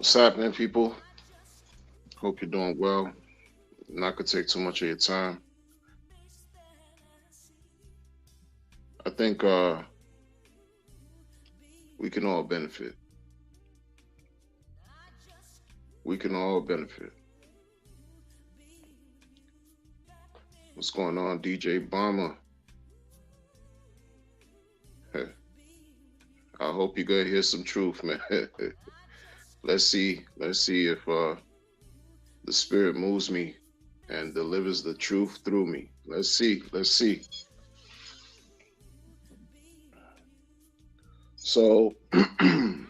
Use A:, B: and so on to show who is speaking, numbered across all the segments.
A: What's happening, people? Hope you're doing well. Not gonna take too much of your time. I think we can all benefit. We can all benefit. What's going on, DJ Bomber? I hope you're gonna hear some truth, man. Let's see. Let's see if the spirit moves me and delivers the truth through me. Let's see. Let's see. So, I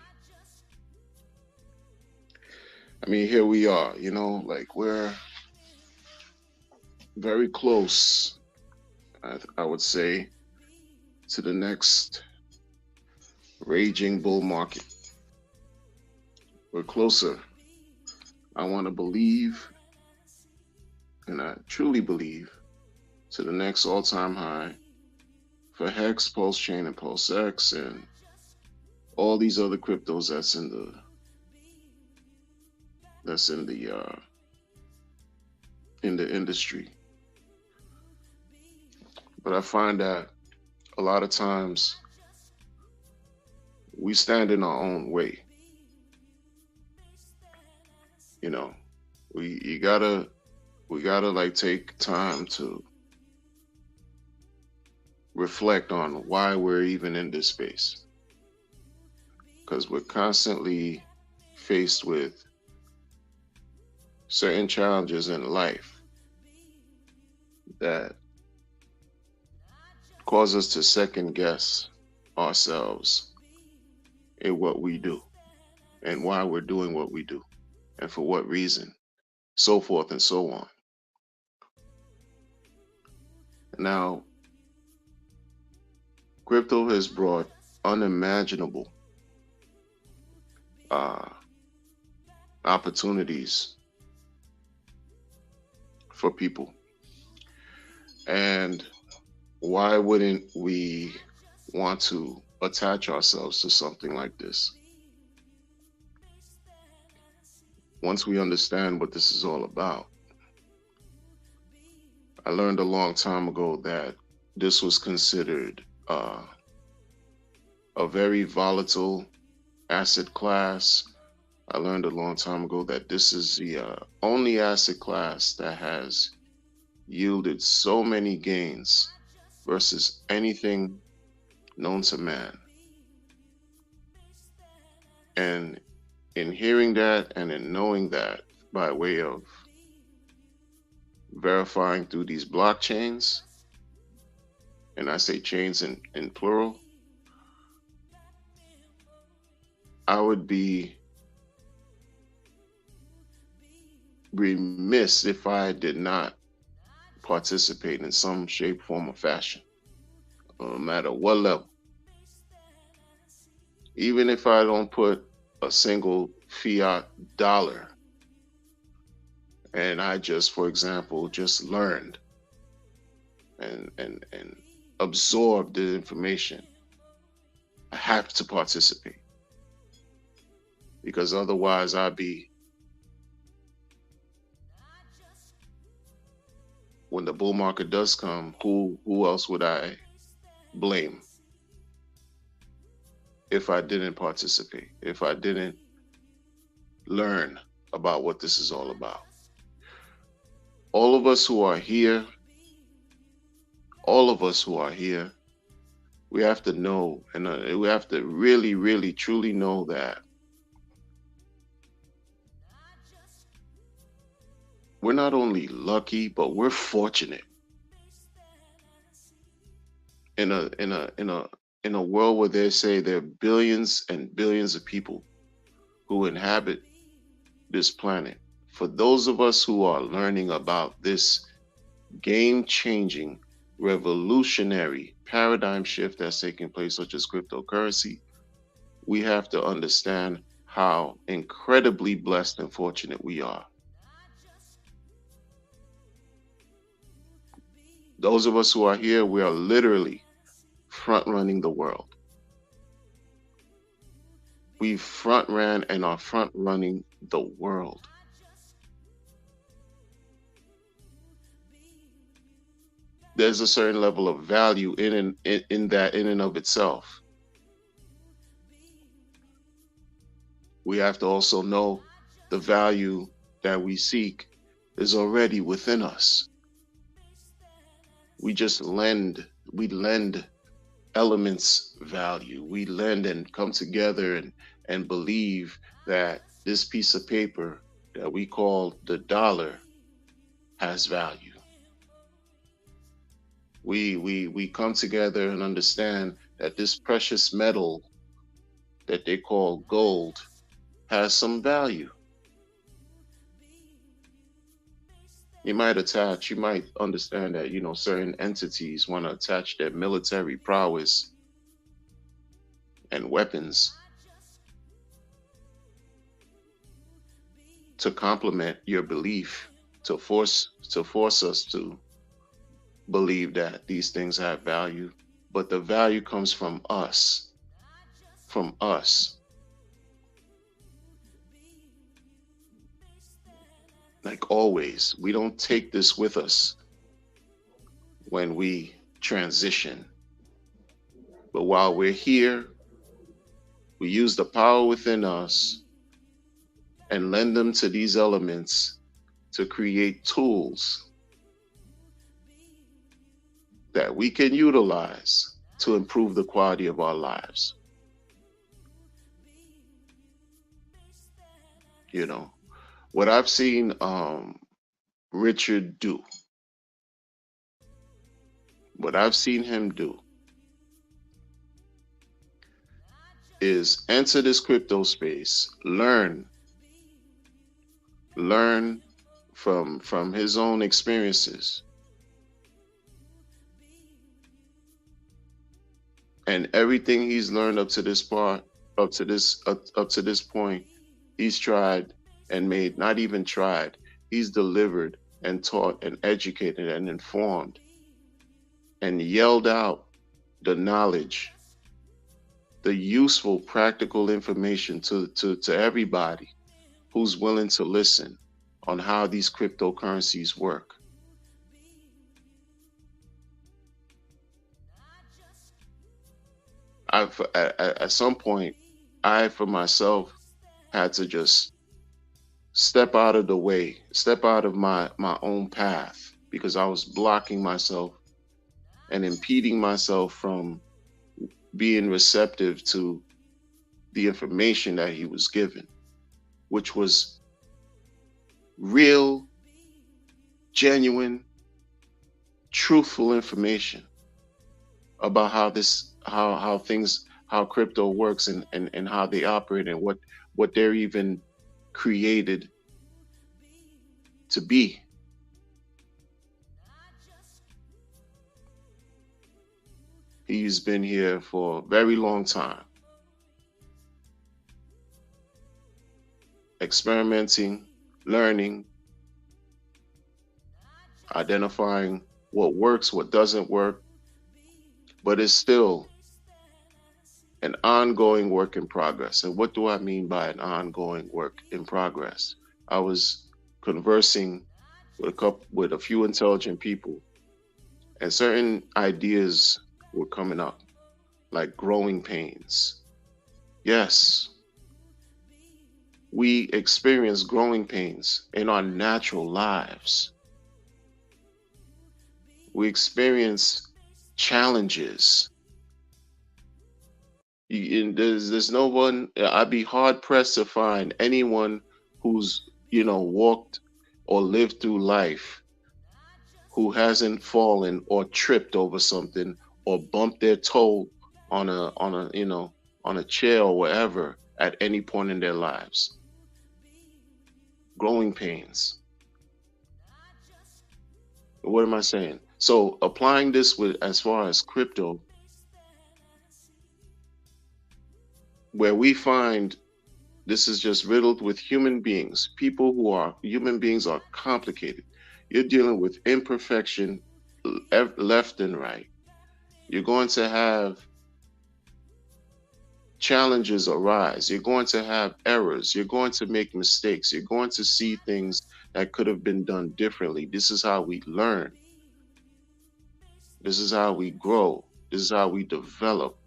A: mean, here we are. Like we're very close. I would say to the next raging bull market. We're closer. I want to believe, and I truly believe, to the next all-time high for Hex, Pulse Chain, and Pulse X, and all these other cryptos that's in the industry. But I find that a lot of times we stand in our own way. You know, we you gotta we gotta like take time to reflect on why we're even in this space, because we're constantly faced with certain challenges in life that cause us to second guess ourselves in what we do and why we're doing what we do and for what reason, so forth and so on. Now, crypto has brought unimaginable uh, opportunities for people. And why wouldn't we want to attach ourselves to something like this? Once we understand what this is all about, I learned a long time ago that this was considered a very volatile asset class. I learned a long time ago that this is the only asset class that has yielded so many gains versus anything known to man. And in hearing that and in knowing that by way of verifying through these blockchains, and I say chains in plural, I would be remiss if I did not participate in some shape, form, or fashion, no matter what level. Even if I don't put a single fiat dollar and I just, for example, just learned and absorbed the information, I have to participate because otherwise I'd be, when the bull market does come, who else would I blame if I didn't participate, if I didn't learn about what this is all about? All of us who are here, all of us who are here, we have to know, and we have to really, really, truly know that we're not only lucky, but we're fortunate in a world where they say there are billions and billions of people who inhabit this planet. For those of us who are learning about this game changing, revolutionary paradigm shift that's taking place, such as cryptocurrency, we have to understand how incredibly blessed and fortunate we are. Those of us who are here, we are literally front running the world. We front ran and are front running the world. There's a certain level of value in that in and of itself. We have to also know the value that we seek is already within us. We just lend elements value. We lend and come together and believe that this piece of paper that we call the dollar has value. We come together and understand that this precious metal that they call gold has some value. You might understand that, certain entities want to attach their military prowess and weapons to complement your belief, to force us to believe that these things have value. But the value comes from us, from us. Like always, we don't take this with us when we transition. But while we're here, we use the power within us and lend them to these elements to create tools that we can utilize to improve the quality of our lives. What I've seen Richard do, what I've seen him do is enter this crypto space, learn from his own experiences, and everything he's learned up to this point, he's tried and made, not even tried, he's delivered and taught and educated and informed and yelled out the knowledge, the useful, practical information to everybody who's willing to listen on how these cryptocurrencies work. At some point, I, for myself, had to just step out of the way, step out of my own path, because I was blocking myself and impeding myself from being receptive to the information that he was given, which was real, genuine, truthful information about how crypto works and how they operate and what they're even created to be. He's been here for a very long time, experimenting, learning, identifying what works, what doesn't work, but it's still an ongoing work in progress. And what do I mean by an ongoing work in progress? I was conversing with a few intelligent people, and certain ideas were coming up, like growing pains. Yes, we experience growing pains in our natural lives. We experience challenges. There's no one. I'd be hard pressed to find anyone who's walked or lived through life who hasn't fallen or tripped over something or bumped their toe on a chair or wherever at any point in their lives. Growing pains. What am I saying? So applying this with as far as crypto, where we find this is just riddled with human beings. Human beings are complicated. You're dealing with imperfection left and right. You're going to have challenges arise. You're going to have errors. You're going to make mistakes. You're going to see things that could have been done differently. This is how we learn. This is how we grow. This is how we develop.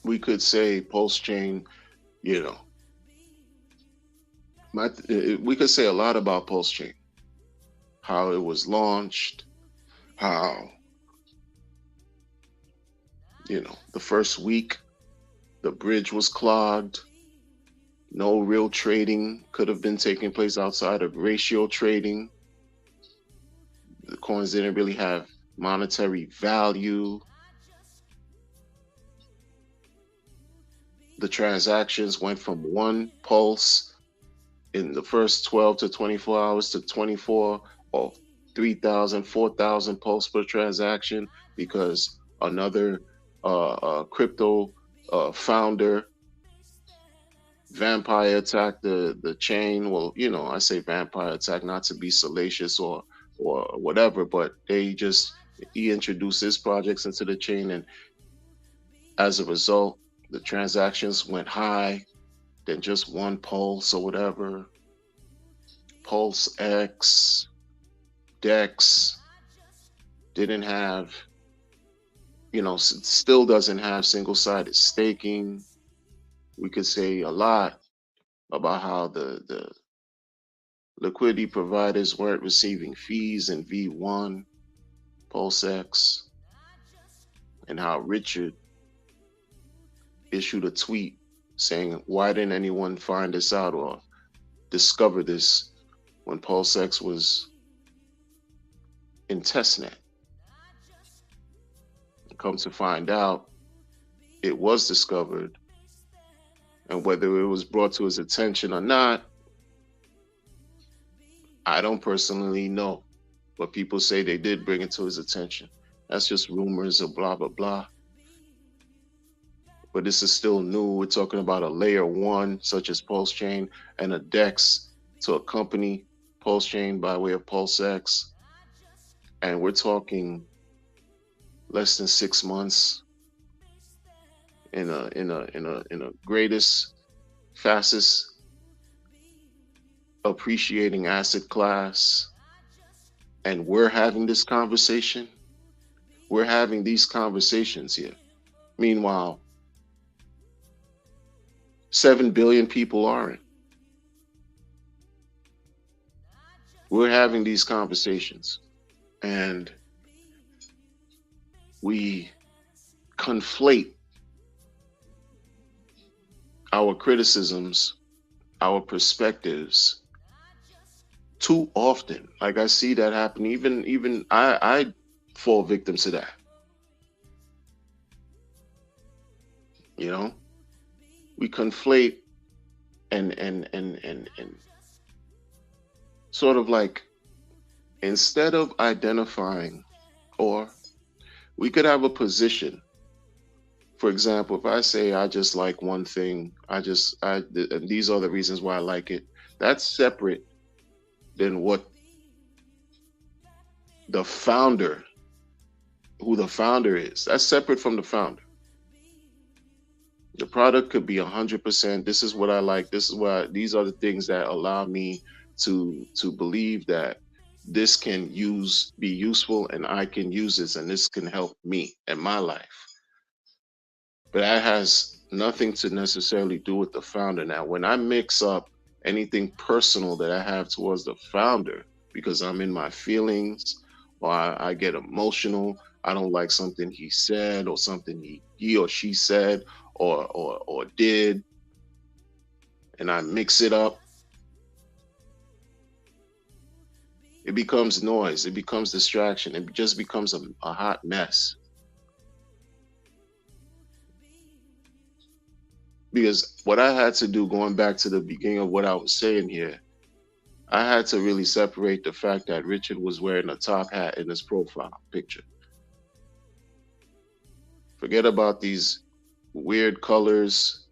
A: We could say Pulse Chain, you know, we could say a lot about Pulse Chain, how it was launched, how, the first week the bridge was clogged. No real trading could have been taking place outside of ratio trading. The coins didn't really have monetary value. The transactions went from one pulse in the first 12 to 24 hours to 24 or 3,000, 4,000 pulse per transaction because another crypto founder vampire attacked the chain. Well, I say vampire attack not to be salacious or whatever, but he introduced his projects into the chain, and as a result, the transactions went high than just one pulse or whatever. Pulse X, DEX didn't have, still doesn't have single-sided staking. We could say a lot about how the liquidity providers weren't receiving fees in V1, Pulse X, and how Richard issued a tweet saying, why didn't anyone find this out or discover this when Pulse X was in testnet? Come to find out, it was discovered, and whether it was brought to his attention or not, I don't personally know, but people say they did bring it to his attention. That's just rumors or blah, blah, blah. But this is still new. We're talking about a layer one, such as Pulse Chain, and a DEX to accompany Pulse Chain by way of Pulse X. And we're talking less than 6 months in a greatest, fastest appreciating asset class. And we're having this conversation. We're having these conversations here. Meanwhile, 7 billion people aren't. We're having these conversations, and we conflate our criticisms, our perspectives too often. Like, I see that happen. Even I fall victim to that. We conflate and sort of like, instead of identifying, or we could have a position. For example, if I say I just like one thing, and these are the reasons why I like it, that's separate than what the founder, who the founder is. That's separate from the founder. The product could be 100%. This is what I like. These are the things that allow me to believe that this can be useful, and I can use this, and this can help me in my life. But that has nothing to necessarily do with the founder. Now, when I mix up anything personal that I have towards the founder, because I'm in my feelings, or I get emotional, I don't like something he said, or something he or she said or did, and I mix it up, it becomes noise. It becomes distraction. It just becomes a hot mess. Because what I had to do, going back to the beginning of what I was saying here, I had to really separate the fact that Richard was wearing a top hat in his profile picture. Forget about these weird colors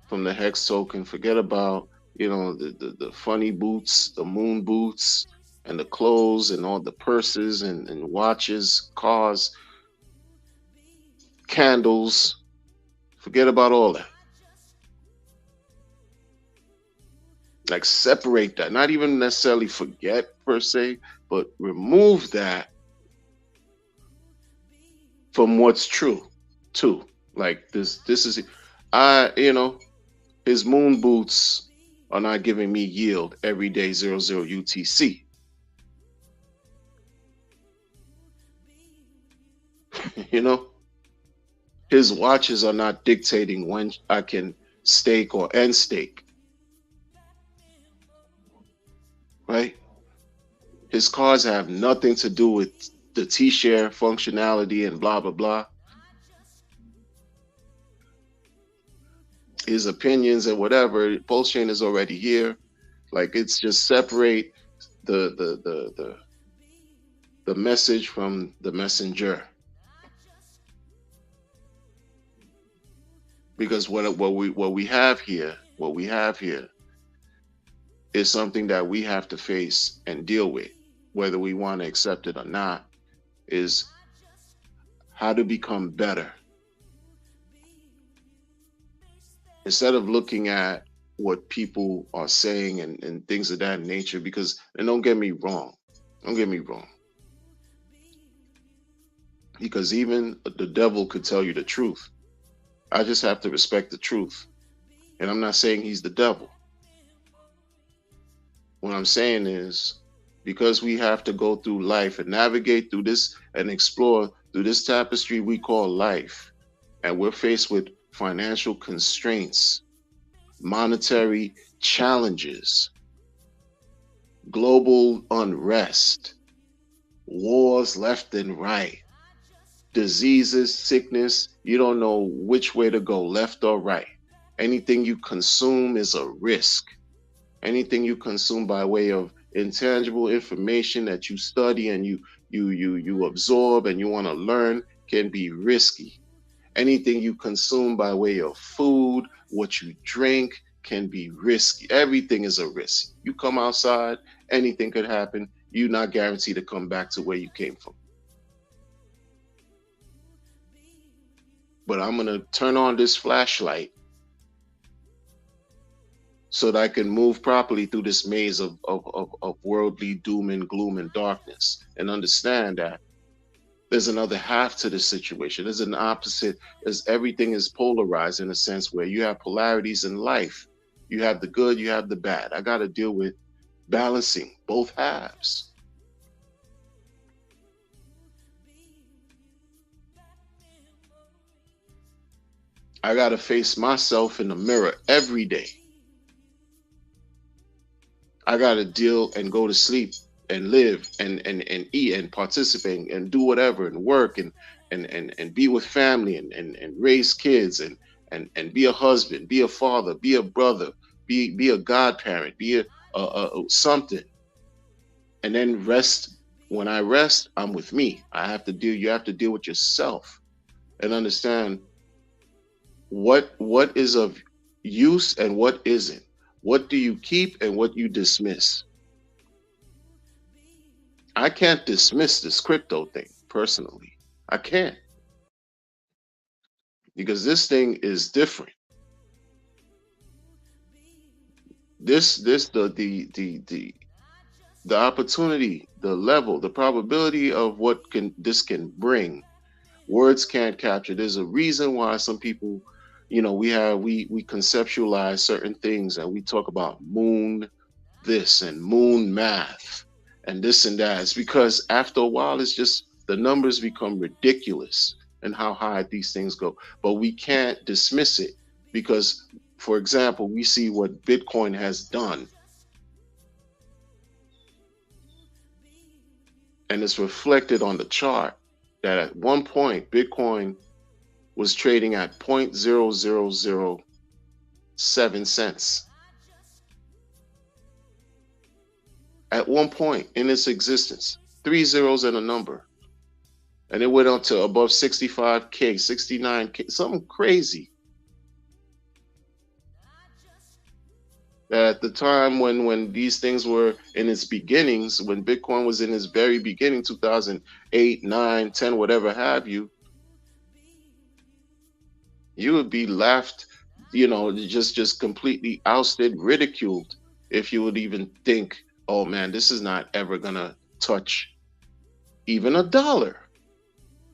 A: from the hex token. Forget about, the funny boots, the moon boots, and the clothes and all the purses and watches, cars, candles. Forget about all that. Like separate that. Not even necessarily forget per se, but remove that from what's true too. Like this is his moon boots are not giving me yield every day 00 UTC. you know, his watches are not dictating when I can stake or end stake, right? His cars have nothing to do with the T-share functionality and blah blah blah. His opinions and whatever. Pulse chain is already here. Like it's just separate the message from the messenger. Because what we have here is something that we have to face and deal with, whether we want to accept it or not, is how to become better. Instead of looking at what people are saying and things of that nature, because, and don't get me wrong, because even the devil could tell you the truth. I just have to respect the truth. And I'm not saying he's the devil. What I'm saying is, because we have to go through life and navigate through this and explore through this tapestry we call life, and we're faced with financial constraints, monetary challenges, global unrest, wars left and right, diseases, sickness, you don't know which way to go, left or right. Anything you consume is a risk. Anything you consume by way of intangible information that you study and you absorb and you want to learn can be risky. Anything you consume by way of food, what you drink can be risky. Everything is a risk. You come outside, anything could happen. You're not guaranteed to come back to where you came from. But I'm going to turn on this flashlight so that I can move properly through this maze of worldly doom and gloom and darkness, and understand that there's another half to this situation. There's an opposite, as everything is polarized in a sense where you have polarities in life. You have the good, you have the bad. I got to deal with balancing both halves. I got to face myself in the mirror every day. I got to deal and go to sleep and live and eat and participate and do whatever and work and be with family and raise kids and be a husband, be a father, be a brother, be a godparent, be a something. And then rest. When I rest, I'm with me. You have to deal with yourself and understand what is of use and what isn't. What do you keep and what you dismiss? I can't dismiss this crypto thing personally. I can't. Because this thing is different. The opportunity, the level, the probability of what this can bring, words can't capture. There's a reason why some people, we conceptualize certain things and we talk about moon this and moon math and this and that. It's because after a while, it's just the numbers become ridiculous and how high these things go. But we can't dismiss it because, for example, we see what Bitcoin has done. And it's reflected on the chart that at one point, Bitcoin was trading at 0.0007 cents. At one point in its existence, 3 zeros and a number. And it went up to above 65K, 69K, something crazy. At the time when these things were in its beginnings, when Bitcoin was in its very beginning, 2008, 9, 10, whatever have you, you would be laughed, just completely ousted, ridiculed, if you would even think, oh man, this is not ever gonna touch even $1,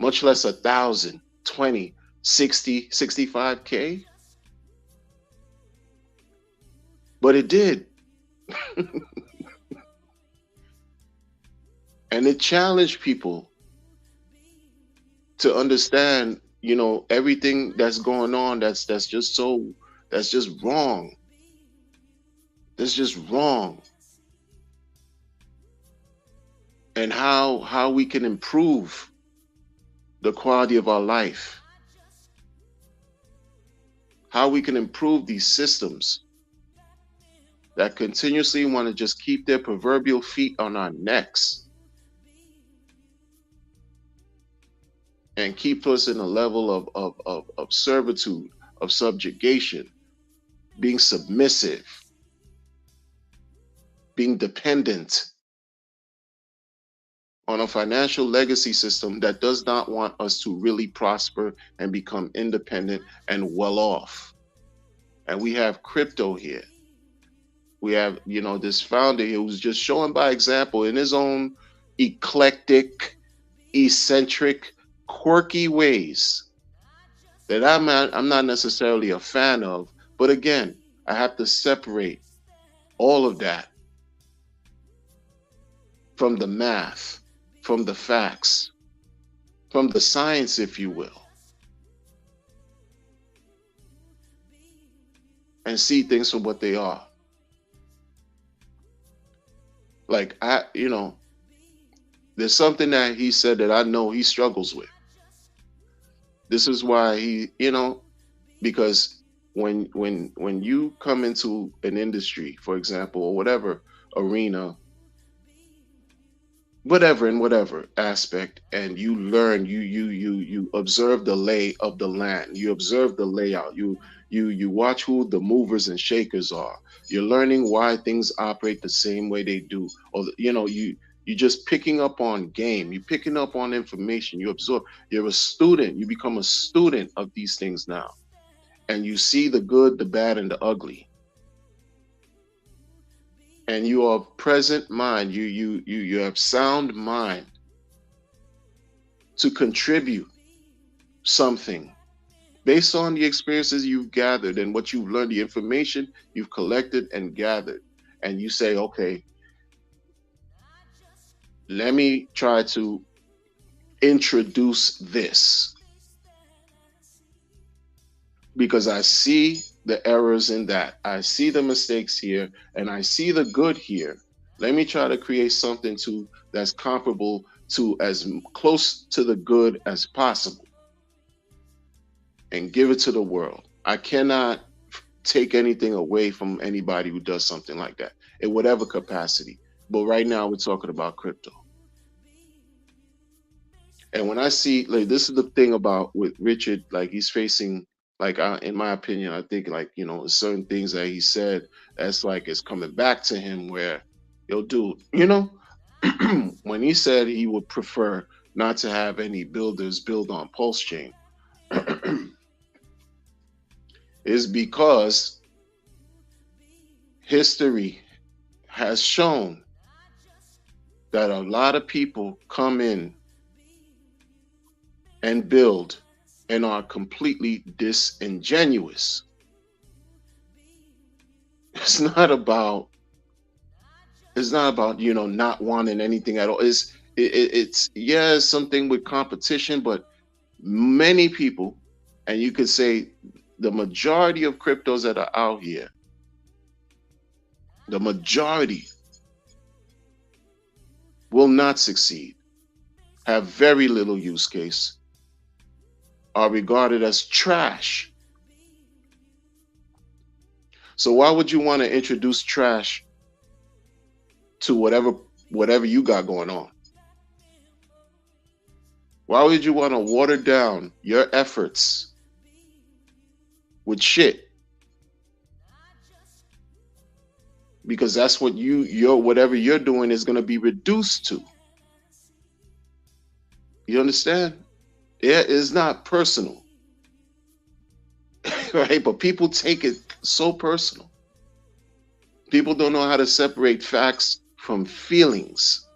A: much less 1,000, 20, 60, 65K. But it did. And it challenged people to understand, everything that's going on, that's just wrong. That's just wrong. And how we can improve the quality of our life. How we can improve these systems that continuously want to just keep their proverbial feet on our necks and keep us in a level of servitude, of subjugation, being submissive, being dependent on a financial legacy system that does not want us to really prosper and become independent and well off. And we have crypto here. We have, this founder here who's just showing by example in his own eclectic, eccentric, quirky ways that I'm not necessarily a fan of. But again, I have to separate all of that from the math, from the facts, from the science, if you will, and see things for what they are. Like, there's something that he said that I know he struggles with. This is why he, because when you come into an industry, for example, or whatever arena, whatever aspect, and you learn, you observe the lay of the land, you observe the layout, you watch who the movers and shakers are. You're learning why things operate the same way they do, or you're just picking up on game. You're picking up on information. You absorb. You're a student. You become a student of these things now, and you see the good, the bad, and the ugly. And you are present mind. You have sound mind to contribute something based on the experiences you've gathered and what you've learned, the information you've collected and gathered. And you say, okay, let me try to introduce this because I see the errors in that. I see the mistakes here and I see the good here. Let me try to create something that's comparable to as close to the good as possible and give it to the world. I cannot take anything away from anybody who does something like that in whatever capacity. But right now we're talking about crypto. And when I see, like, this is the thing about with Richard, like he's facing, like, in my opinion, I think, like, certain things that he said, that's like, it's coming back to him where, yo, dude, when he said he would prefer not to have any builders build on Pulse Chain, is because history has shown that a lot of people come in and build and are completely disingenuous. It's not about not wanting anything at all. It's something with competition, but many people, and you could say the majority of cryptos that are out here, the majority will not succeed, have very little use case, are regarded as trash. So why would you want to introduce trash to whatever you got going on? Why would you want to water down your efforts with shit? because that's what your whatever you're doing is going to be reduced to. You understand? It is not personal, right? But people take it so personal. People don't know how to separate facts from feelings.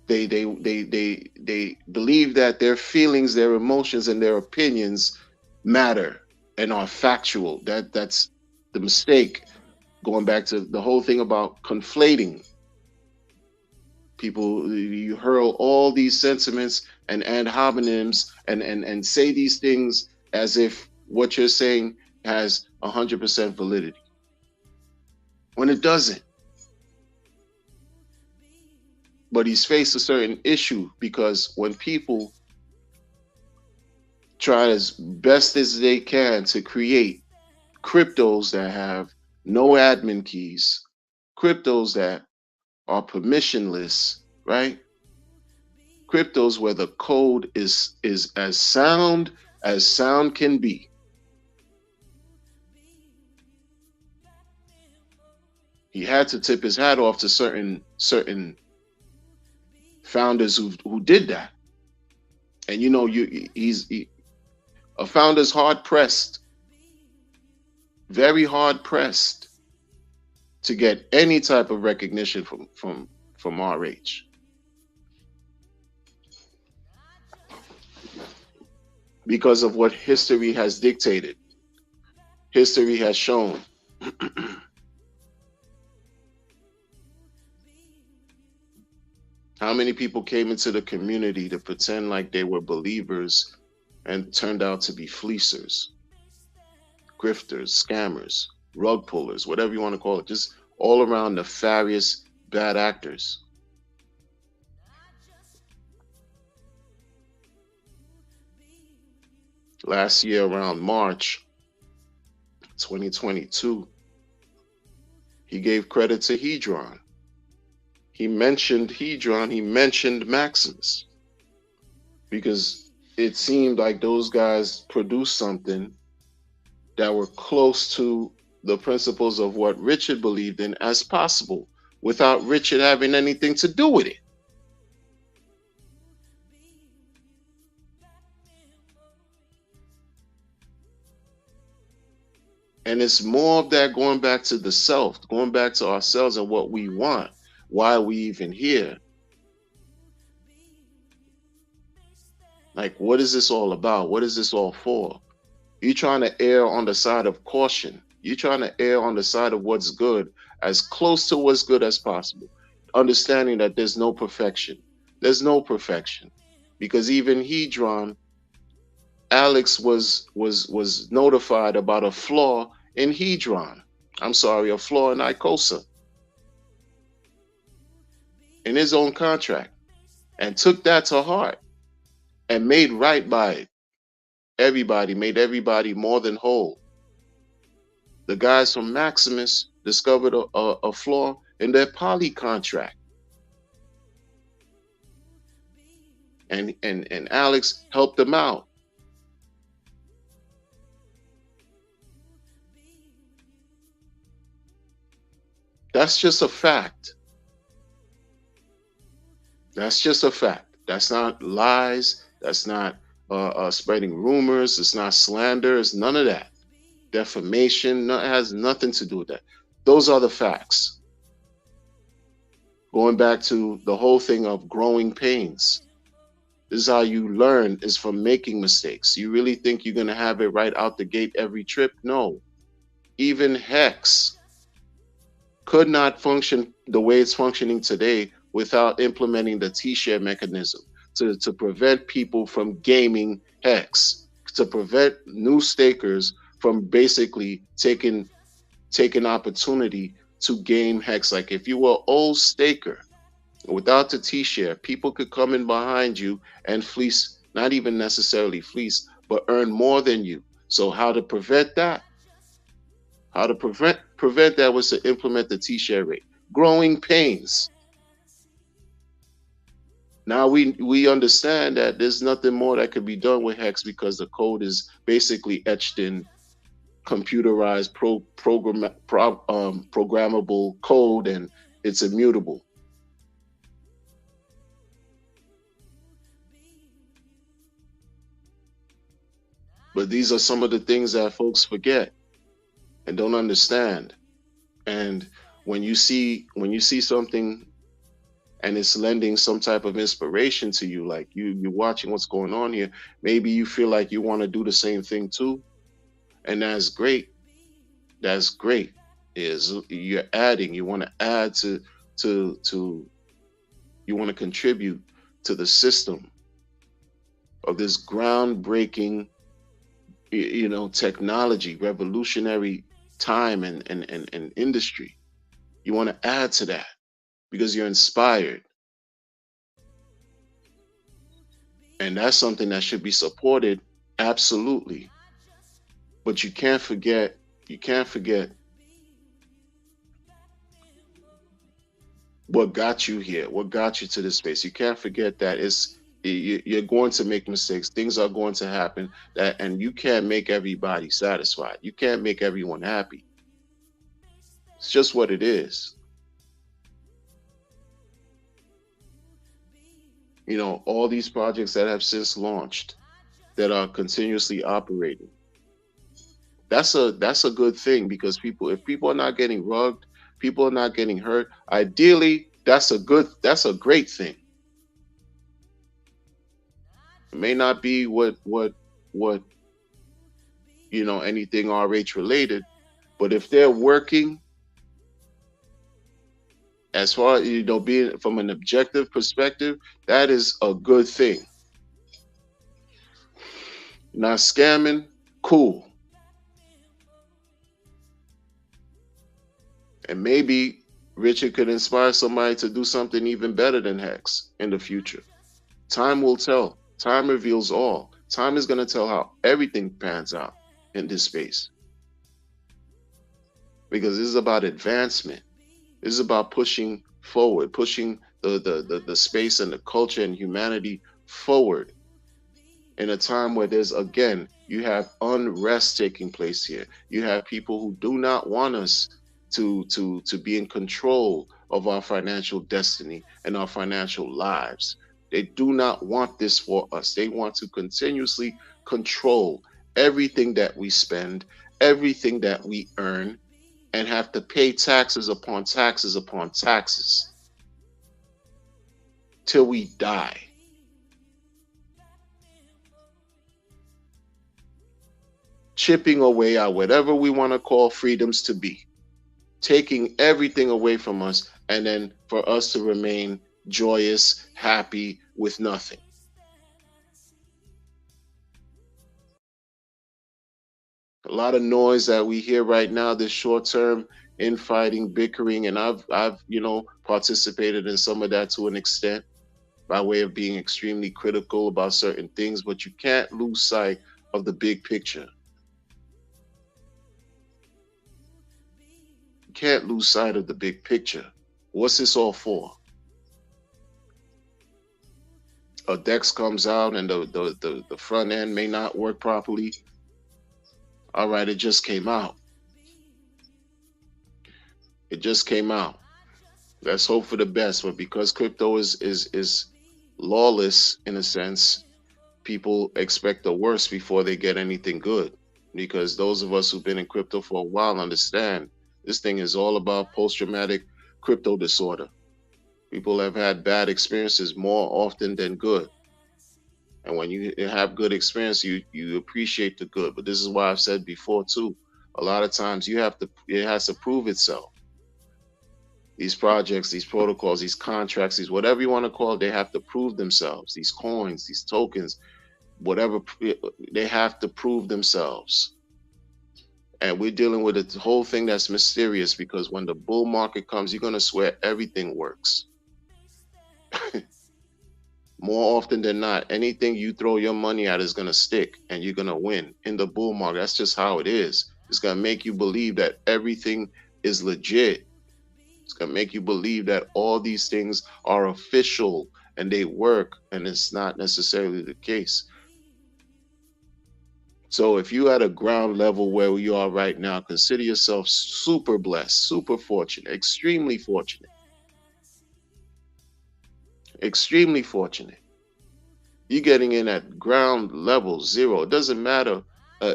A: They believe that their feelings, their emotions, and their opinions matter and are factual. That's the mistake. Going back to the whole thing about conflating. People, you hurl all these sentiments and ad hominems and say these things as if what you're saying has 100% validity when it doesn't. But he's faced a certain issue because when people try as best as they can to create cryptos that have no admin keys, cryptos that are permissionless, right? Cryptos where the code is as sound can be. He had to tip his hat off to certain founders who did that. And you know, a founder's hard pressed, very hard pressed to get any type of recognition from RH. Because of what history has dictated. History has shown. How many people came into the community to pretend like they were believers and turned out to be fleecers, grifters, scammers, rug pullers, whatever you want to call it, just all around nefarious bad actors. Last year around March 2022, he gave credit to Hedron. He mentioned Hedron, he mentioned Maximus, because it seemed like those guys produced something that were close to the principles of what Richard believed in as possible, without Richard having anything to do with it. And it's more of that going back to the self, going back to ourselves and what we want, why are we even here? Like, what is this all about? What is this all for? You're trying to err on the side of caution. You're trying to err on the side of what's good, as close to what's good as possible. Understanding that there's no perfection. There's no perfection. Because even Hedron, Alex was notified about a flaw in Hedron. I'm sorry, a flaw in Icosa. In his own contract. And took that to heart. And made right by it. Everybody, made everybody more than whole. The guys from Maximus discovered a flaw in their poly contract. And Alex helped them out. That's just a fact. That's just a fact. That's not lies. That's not spreading rumors. It's not slander. It's none of that. Defamation. It has nothing to do with that. Those are the facts. Going back to the whole thing of growing pains. This is how you learn, is from making mistakes. You really think you're going to have it right out the gate every trip? No. Even Hex could not function the way it's functioning today without implementing the T-share mechanism to prevent people from gaming Hex, to prevent new stakers from basically taking opportunity to game Hex. Like if you were an old staker without the T-share, people could come in behind you and fleece, not even necessarily fleece, but earn more than you. So how to prevent that? How to prevent that was to implement the T-share rate. Growing pains. Now we understand that there's nothing more that could be done with Hex because the code is basically etched in computerized programmable code, and it's immutable. But these are some of the things that folks forget and don't understand. And when you see something and it's lending some type of inspiration to you, like you're watching what's going on here, maybe you feel like you want to do the same thing too, and that's great. That's great. Is you're adding, you want to add to you want to contribute to the system of this groundbreaking, technology, revolutionary time and industry. You want to add to that because you're inspired. And that's something that should be supported, absolutely. But you can't forget what got you here, what got you to this space. You can't forget that you're going to make mistakes. Things are going to happen, and you can't make everybody satisfied. You can't make everyone happy. It's just what it is. All these projects that have since launched, that are continuously operating. That's a good thing, because if people are not getting rugged, people are not getting hurt. Ideally, that's a great thing. It may not be what anything RH related, but if they're working, as far as being from an objective perspective, that is a good thing. Not scamming, cool. And maybe Richard could inspire somebody to do something even better than Hex in the future. Time will tell. Time reveals all. Time is going to tell how everything pans out in this space. Because this is about advancement. This is about pushing forward, pushing the space and the culture and humanity forward in a time where you have unrest taking place here. You have people who do not want us to be in control of our financial destiny and our financial lives. They do not want this for us. They want to continuously control everything that we spend, everything that we earn, and have to pay taxes upon taxes upon taxes till we die. Chipping away at whatever we want to call freedoms to be, taking everything away from us, and then for us to remain joyous, happy with nothing. A lot of noise that we hear right now, this short-term infighting, bickering, and I've participated in some of that to an extent by way of being extremely critical about certain things, but you can't lose sight of the big picture. You can't lose sight of the big picture. What's this all for? A DEX comes out and the front end may not work properly. All right, it just came out. It just came out. Let's hope for the best. But because crypto is lawless in a sense, people expect the worst before they get anything good. Because those of us who've been in crypto for a while understand this thing is all about post-traumatic crypto disorder. People have had bad experiences more often than good. And when you have good experience, you appreciate the good. But this is why I've said before too, a lot of times it has to prove itself. These projects, these protocols, these contracts, these whatever you want to call it, they have to prove themselves. These coins, these tokens, whatever, they have to prove themselves. And we're dealing with a whole thing that's mysterious, because when the bull market comes, you're going to swear everything works. More often than not, anything you throw your money at is going to stick and you're going to win in the bull market. That's just how it is. It's going to make you believe that everything is legit. It's going to make you believe that all these things are official and they work, and it's not necessarily the case. So if you at a ground level where you are right now, consider yourself super blessed, super fortunate, extremely fortunate. You're getting in at ground level zero. It doesn't matter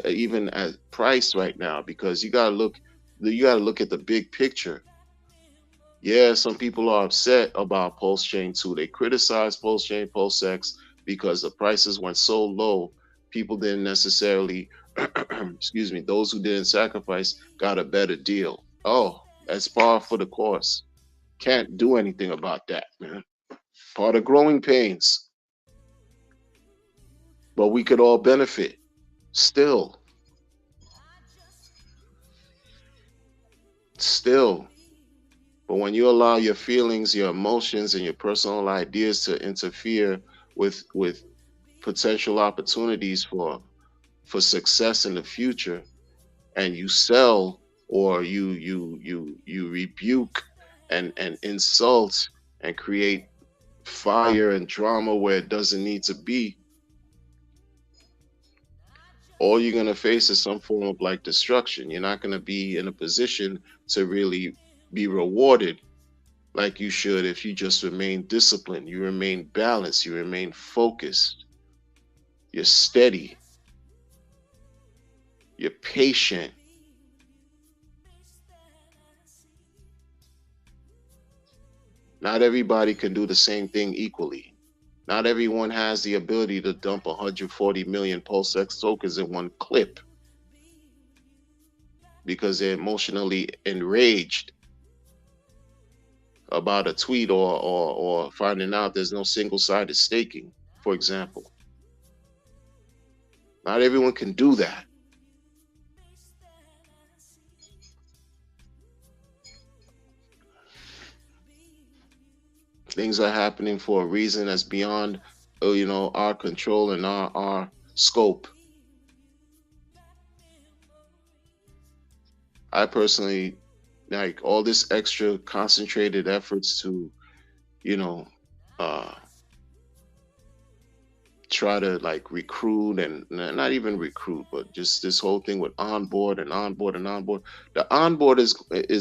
A: even at price right now, because you gotta look at the big picture. Yeah, some people are upset about Pulse Chain 2. They criticize Pulse Chain, Pulse X, because the prices went so low. People didn't necessarily, excuse me, those who didn't sacrifice got a better deal. Oh, that's par for the course. Can't do anything about that, man. Part of growing pains, but we could all benefit still, still. But when you allow your feelings, your emotions, and your personal ideas to interfere with potential opportunities for success in the future, and you sell, or you rebuke and insult and create fire and drama where it doesn't need to be, all you're going to face is some form of like destruction. You're not going to be in a position to really be rewarded like you should if you just remain disciplined, you remain balanced, you remain focused, you're steady, you're patient. Not everybody can do the same thing equally. Not everyone has the ability to dump 140 million Pulse X tokens in one clip because they're emotionally enraged about a tweet, or finding out there's no single-sided staking, for example. Not everyone can do that. Things are happening for a reason that's beyond, our control and our scope. I personally like all this extra concentrated efforts to, you know, uh, try to like recruit, and not even recruit, but just this whole thing with onboard and onboard and onboard. The onboard is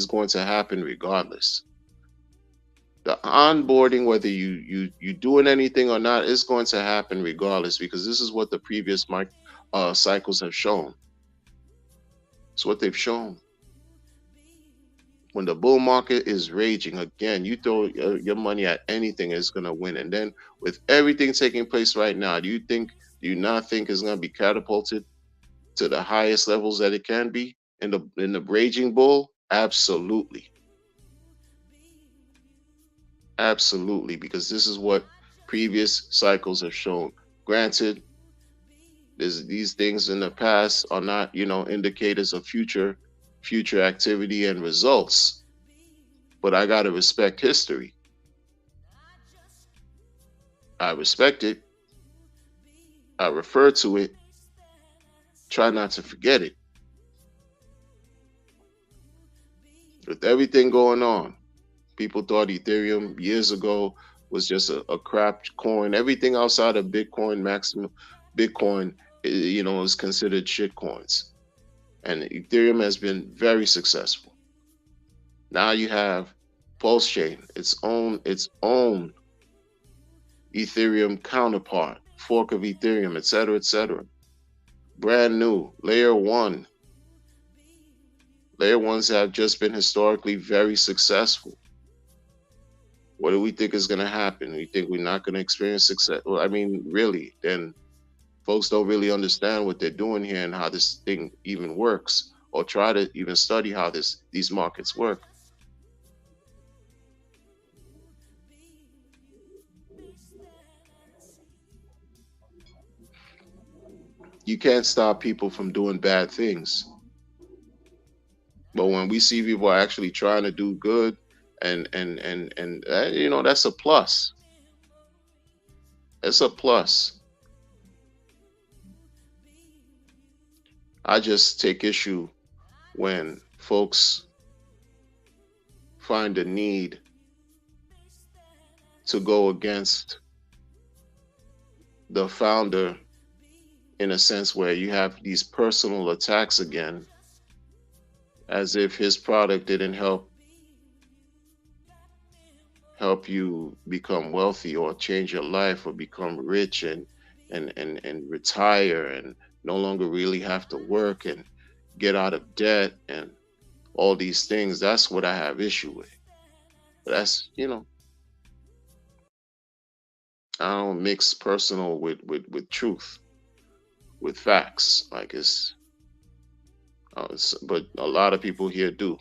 A: going to happen regardless. The onboarding, whether you doing anything or not, is going to happen regardless, because this is what the previous cycles have shown. It's what they've shown. When the bull market is raging again, you throw your money at anything, it's going to win. And then with everything taking place right now, do you not think it's going to be catapulted to the highest levels that it can be in the raging bull? Absolutely. Absolutely, because this is what previous cycles have shown. Granted, these things in the past are not, indicators of future activity and results. But I gotta respect history. I respect it. I refer to it. Try not to forget it. With everything going on, people thought Ethereum years ago was just a crap coin. Everything outside of Bitcoin, maximum Bitcoin, is considered shit coins. And Ethereum has been very successful. Now you have Pulse Chain, its own Ethereum counterpart, fork of Ethereum, etc., etc. Brand new, layer one. Layer ones have just been historically very successful. What do we think is going to happen? We think we're not going to experience success? Well, I mean, really, then folks don't really understand what they're doing here and how this thing even works, or try to even study how these markets work. You can't stop people from doing bad things. But when we see people are actually trying to do good, and that's a plus. It's a plus. I just take issue when folks find a need to go against the founder in a sense where you have these personal attacks again, as if his product didn't help you become wealthy or change your life or become rich and retire and no longer really have to work and get out of debt and all these things. That's what I have issue with. That's, I don't mix personal with truth, with facts. Like but a lot of people here do,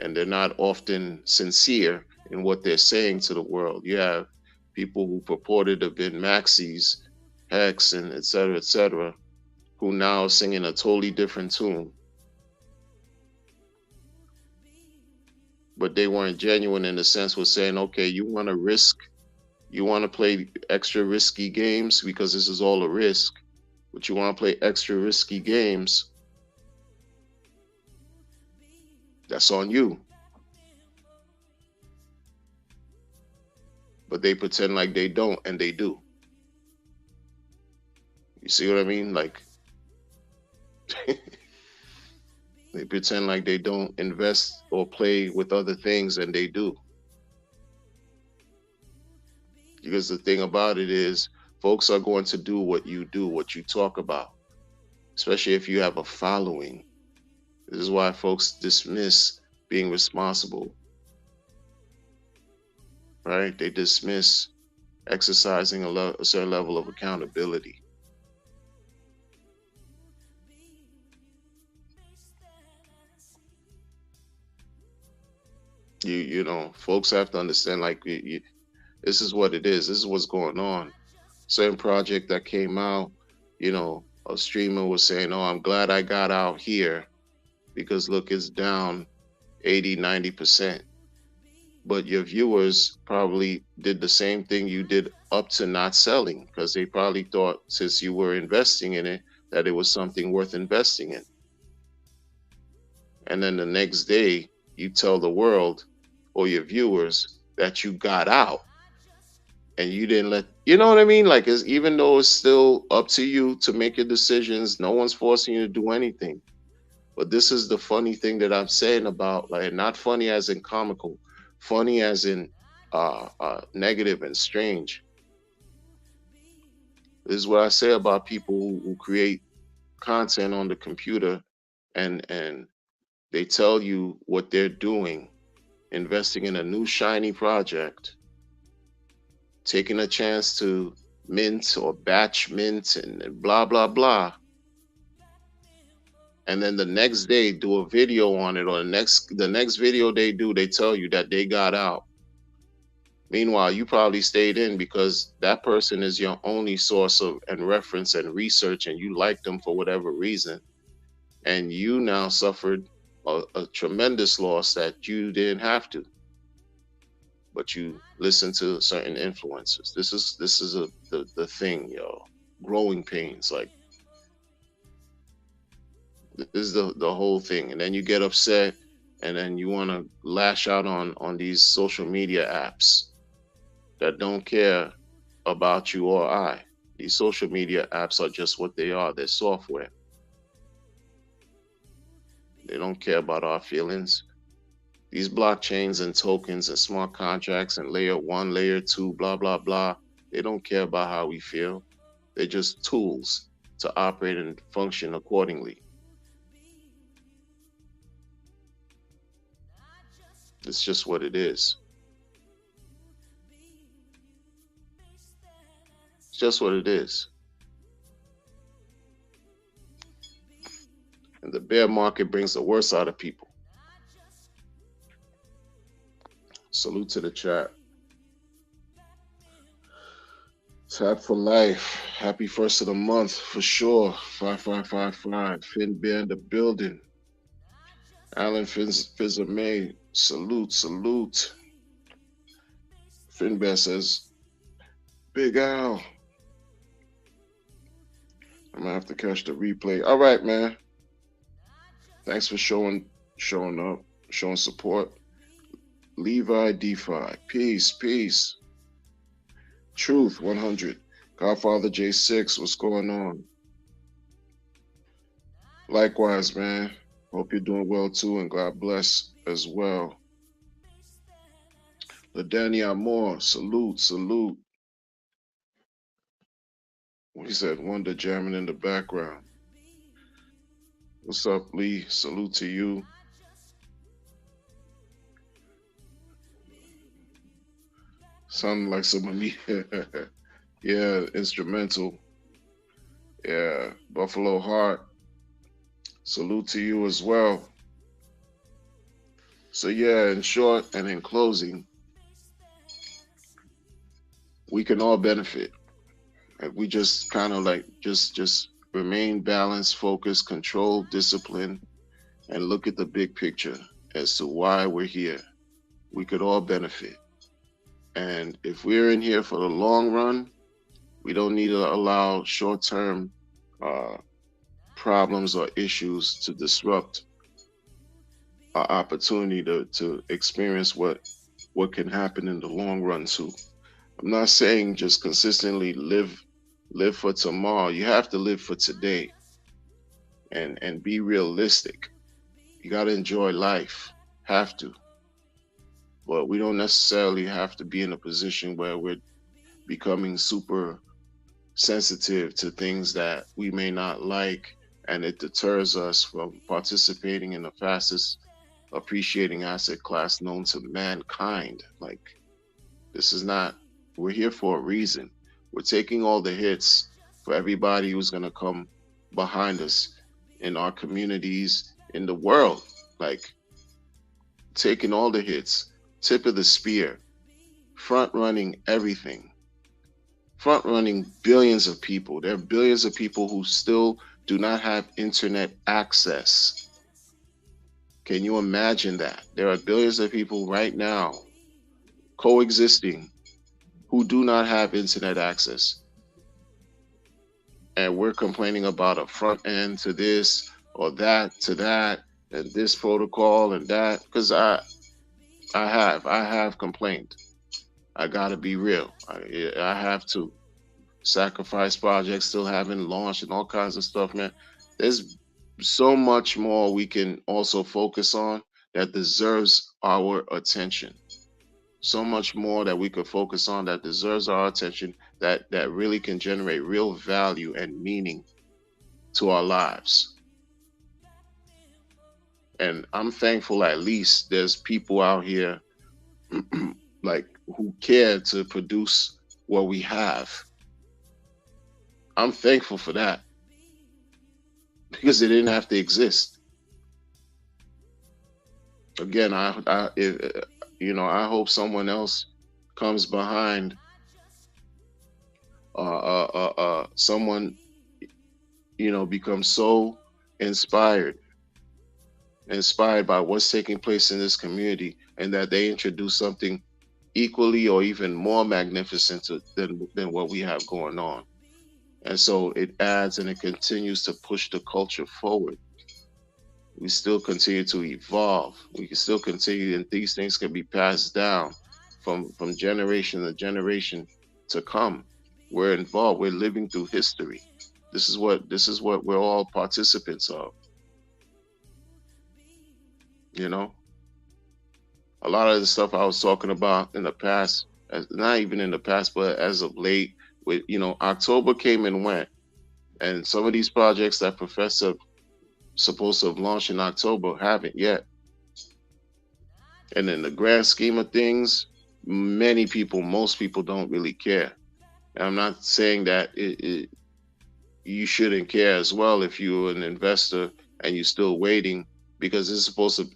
A: and they're not often sincere in what they're saying to the world. You have people who purported to have been Maxis, Hex, and et cetera, who now singing a totally different tune, but they weren't genuine in the sense of saying, okay, you want to play extra risky games because this is all a risk, but you want to play extra risky games, that's on you. But they pretend like they don't, and they do. You see what I mean? Like, they pretend like they don't invest or play with other things, and they do. Because the thing about it is, folks are going to do, what you talk about, especially if you have a following. This is why folks dismiss being responsible, right? They dismiss exercising a certain level of accountability. Folks have to understand, like, this is what it is. This is what's going on. Certain project that came out, a streamer was saying, oh, I'm glad I got out here because look, it's down 80, 90%. But your viewers probably did the same thing you did up to not selling, because they probably thought, since you were investing in it, that it was something worth investing in. And then the next day, you tell the world or your viewers that you got out and you didn't you know what I mean? Like, even though it's still up to you to make your decisions, no one's forcing you to do anything. But this is the funny thing that I'm saying about, like, not funny as in comical, funny as in negative and strange. This is what I say about people who create content on the computer, and they tell you what they're doing, investing in a new shiny project, taking a chance to mint or batch mint and blah blah blah, and then the next day do a video on it, or the next video they do, they tell you that they got out. Meanwhile, you probably stayed in because that person is your only source of and reference and research, and you like them for whatever reason, and you now suffered a tremendous loss that you didn't have to, but you listen to certain influencers. This is the thing, yo. Growing pains, like, this is the whole thing. And then you get upset, and then you want to lash out on these social media apps that don't care about you or I. These social media apps are just what they are. They're software. They don't care about our feelings. These blockchains and tokens and smart contracts and layer 1, layer 2, blah, blah, blah, they don't care about how we feel. They're just tools to operate and function accordingly. It's just what it is. It's just what it is. And the bear market brings the worst out of people. Salute to the chat. Tap for life. Happy first of the month for sure. 5555. Finn Bear in the building. Alan Fizzamay. Salute, salute. Finn Bear says, Big Al. I'm gonna have to catch the replay. All right, man. Thanks for showing up, showing support. Levi DeFi. Peace, peace. Truth 100. Godfather J6, what's going on? Likewise, man. Hope you're doing well too, and God bless as well. LaDanny Moore, salute, salute. He said Wonder jamming in the background. What's up, Lee? Salute to you. Sounding like some of me. Yeah, instrumental. Yeah, Buffalo Heart. Salute to you as well. So yeah, in short and in closing, we can all benefit. If we just kind of like just remain balanced, focused, controlled, disciplined, and look at the big picture as to why we're here, we could all benefit. And if we're in here for the long run, we don't need to allow short-term uh, problems or issues to disrupt our opportunity to experience what can happen in the long run too. I'm not saying just consistently live for tomorrow. You have to live for today and be realistic. You got to enjoy life. Have to. But we don't necessarily have to be in a position where we're becoming super sensitive to things that we may not like, and it deters us from participating in the fastest appreciating asset class known to mankind. Like, this is not, we're here for a reason. We're taking all the hits for everybody who's going to come behind us in our communities, in the world. Like, taking all the hits, tip of the spear, front running everything, front running billions of people. There are billions of people who still do not have internet access. Can you imagine that? There are billions of people right now coexisting who do not have internet access. And we're complaining about a front end to this or that to that and this protocol and that. Because I have complained. I gotta be real. I have to. Sacrifice projects still haven't launched and all kinds of stuff, man. There's so much more we can also focus on that deserves our attention. So much more that we could focus on that deserves our attention, that really can generate real value and meaning to our lives. And I'm thankful at least there's people out here like who care to produce what we have. I'm thankful for that because it didn't have to exist. Again, I hope someone else comes behind someone, becomes so inspired by what's taking place in this community, and that they introduce something equally or even more magnificent than what we have going on. And so it adds and it continues to push the culture forward. We still continue to evolve. We can still continue, and these things can be passed down from generation to generation to come. We're involved. We're living through history. This is what we're all participants of. A lot of the stuff I was talking about in the past, not even in the past, but as of late, with October came and went, and some of these projects that Professor supposed to have launched in October haven't yet. And in the grand scheme of things, most people don't really care. And I'm not saying that you shouldn't care as well if you're an investor and you're still waiting, because it's supposed to,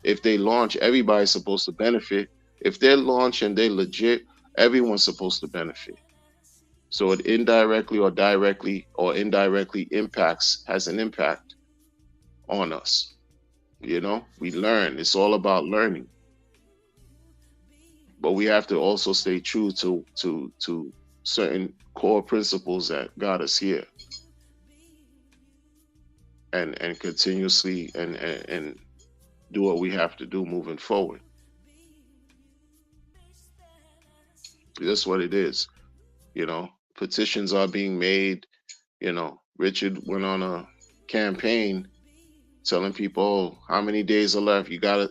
A: if they launch, everybody's supposed to benefit. If they launch and they're legit, everyone's supposed to benefit. So it indirectly or directly or indirectly has an impact on us. We learn. It's all about learning. But we have to also stay true to certain core principles that got us here. And continuously and do what we have to do moving forward. That's what it is. petitions are being made. You know, Richard went on a campaign telling people, oh, how many days are left? You gotta,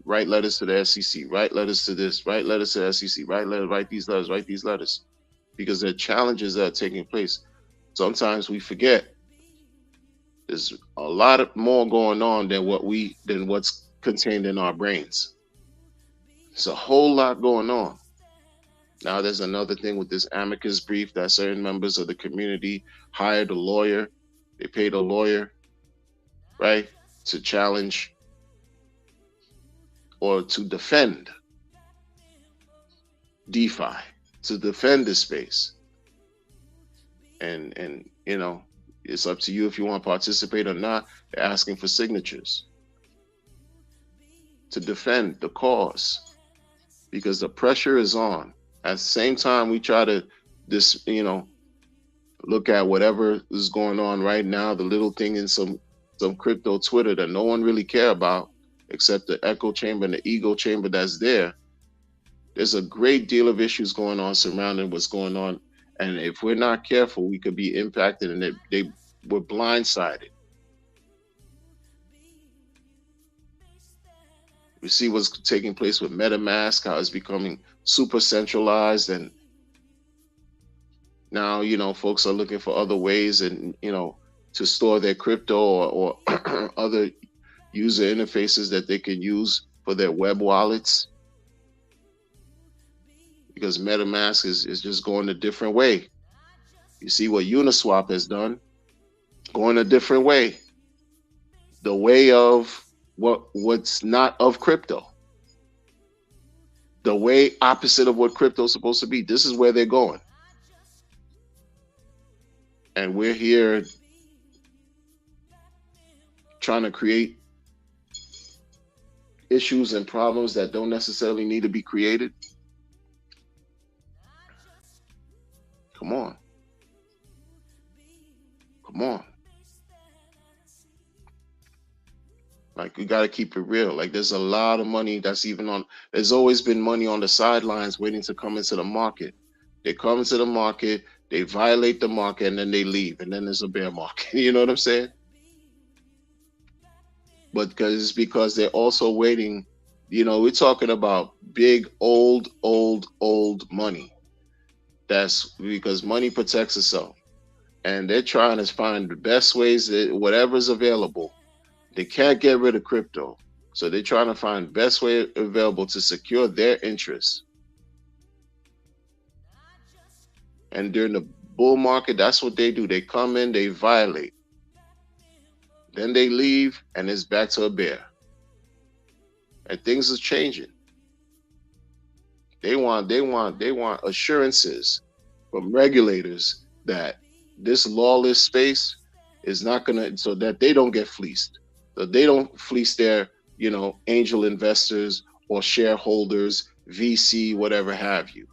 A: write letters to the SEC, write letters to this, write letters to the SEC, write these letters, write these letters, because there are challenges that are taking place. Sometimes we forget there's a lot more going on than what's contained in our brains. There's a whole lot going on. Now there's another thing with this amicus brief that certain members of the community hired a lawyer. They paid a lawyer, right, to challenge or to defend DeFi, to defend this space. And it's up to you if you want to participate or not. They're asking for signatures to defend the cause, because the pressure is on. At the same time, we try to look at whatever is going on right now, the little thing in some crypto Twitter that no one really care about, except the echo chamber and the ego chamber that's there. There's a great deal of issues going on surrounding what's going on. And if we're not careful, we could be impacted, and they were blindsided. We see what's taking place with MetaMask, how it's becoming super centralized, and now folks are looking for other ways and to store their crypto or other user interfaces that they can use for their web wallets, because MetaMask is just going a different way. You see what Uniswap has done, going a different way, the way of what's not of crypto, the way opposite of what crypto is supposed to be. This is where they're going. And we're here trying to create issues and problems that don't necessarily need to be created. Come on. Come on. Like, we got to keep it real. Like, there's a lot of money that's there's always been money on the sidelines waiting to come into the market. They come into the market, they violate the market, and then they leave. And then there's a bear market. You know what I'm saying? But because they're also waiting, we're talking about big, old money. That's because money protects itself. And they're trying to find the best ways, that whatever's available. They can't get rid of crypto. So they're trying to find the best way available to secure their interests. And during the bull market, that's what they do. They come in, they violate. Then they leave, and it's back to a bear. And things are changing. They want assurances from regulators that this lawless space is not gonna, so that they don't get fleeced. So they don't fleece their, angel investors or shareholders, VC, whatever have you.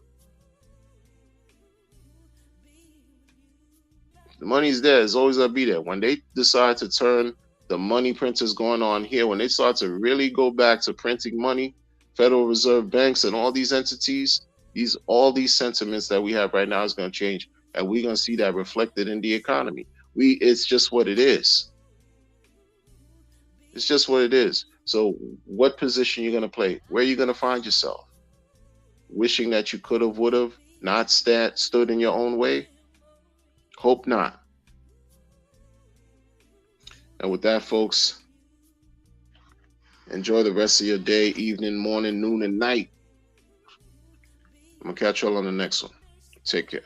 A: The money's there. It's always going to be there. When they decide to turn the money printers going on here, when they start to really go back to printing money, Federal Reserve banks and all these entities, all these sentiments that we have right now is going to change. And we're going to see that reflected in the economy. It's just what it is. It's just what it is. So what position you're going to play? Where are you going to find yourself? Wishing that you could have, would have, not stood in your own way? Hope not. And with that, folks, enjoy the rest of your day, evening, morning, noon, and night. I'm going to catch y'all on the next one. Take care.